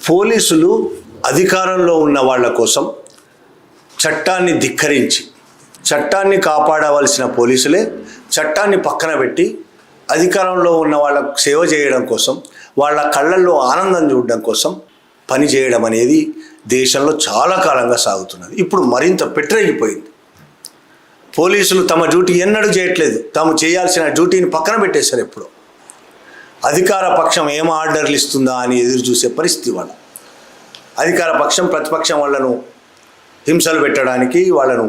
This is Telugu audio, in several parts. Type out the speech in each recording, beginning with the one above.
పోలీసులు అధికారంలో ఉన్న వాళ్ళ కోసం చట్టాన్ని ధిక్కరించి చట్టాన్ని కాపాడవలసిన పోలీసులే చట్టాన్ని పక్కన పెట్టి అధికారంలో ఉన్న వాళ్ళకు సేవ చేయడం కోసం వాళ్ళ కళ్ళల్లో ఆనందం చూడడం కోసం పని చేయడం అనేది దేశంలో చాలా కాలంగా సాగుతున్నది. ఇప్పుడు మరింత పెట్టిపోయింది. పోలీసులు తమ డ్యూటీ ఎన్నడూ చేయట్లేదు. తాము చేయాల్సిన డ్యూటీని పక్కన పెట్టేశారు. ఎప్పుడు అధికార పక్షం ఏం ఆర్డర్లు ఇస్తుందా అని ఎదురు చూసే పరిస్థితి. వాళ్ళ అధికార పక్షం ప్రతిపక్షం వాళ్ళను హింసలు పెట్టడానికి, వాళ్ళను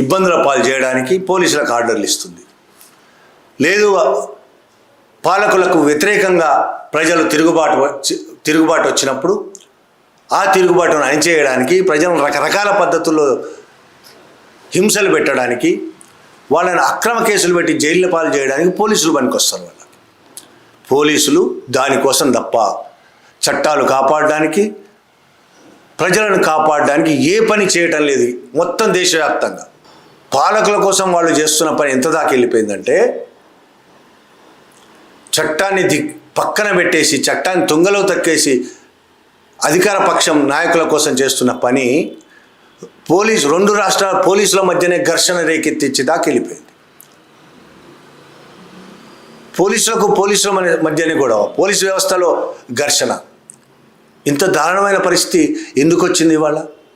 ఇబ్బందుల పాలు చేయడానికి పోలీసులకు ఆర్డర్లు ఇస్తుంది. లేదు పాలకులకు వ్యతిరేకంగా ప్రజలు తిరుగుబాటు వచ్చినప్పుడు ఆ తిరుగుబాటును అణిచేయడానికి, ప్రజలను రకరకాల పద్ధతుల్లో హింసలు పెట్టడానికి, వాళ్ళని అక్రమ కేసులు పెట్టి జైళ్ళ పాలు చేయడానికి పోలీసులు పనికొస్తారు. వాళ్ళకి పోలీసులు దానికోసం తప్ప చట్టాలు కాపాడడానికి, ప్రజలను కాపాడడానికి ఏ పని చేయటం లేదు. మొత్తం దేశవ్యాప్తంగా పాలకుల కోసం వాళ్ళు చేస్తున్న పని ఎంత దాకా వెళ్ళిపోయిందంటే, చట్టాన్ని పక్కన పెట్టేసి చట్టాన్ని తుంగలో తక్కేసి అధికార పక్షం నాయకుల కోసం చేస్తున్న పని రెండు రాష్ట్రాల పోలీసుల మధ్యనే ఘర్షణ రేకెత్తించి దాకా వెళ్ళిపోయింది. పోలీసుల మధ్యనే గొడవ, పోలీసు వ్యవస్థలో ఘర్షణ. ఇంత దారుణమైన పరిస్థితి ఎందుకు వచ్చింది ఇవాళ?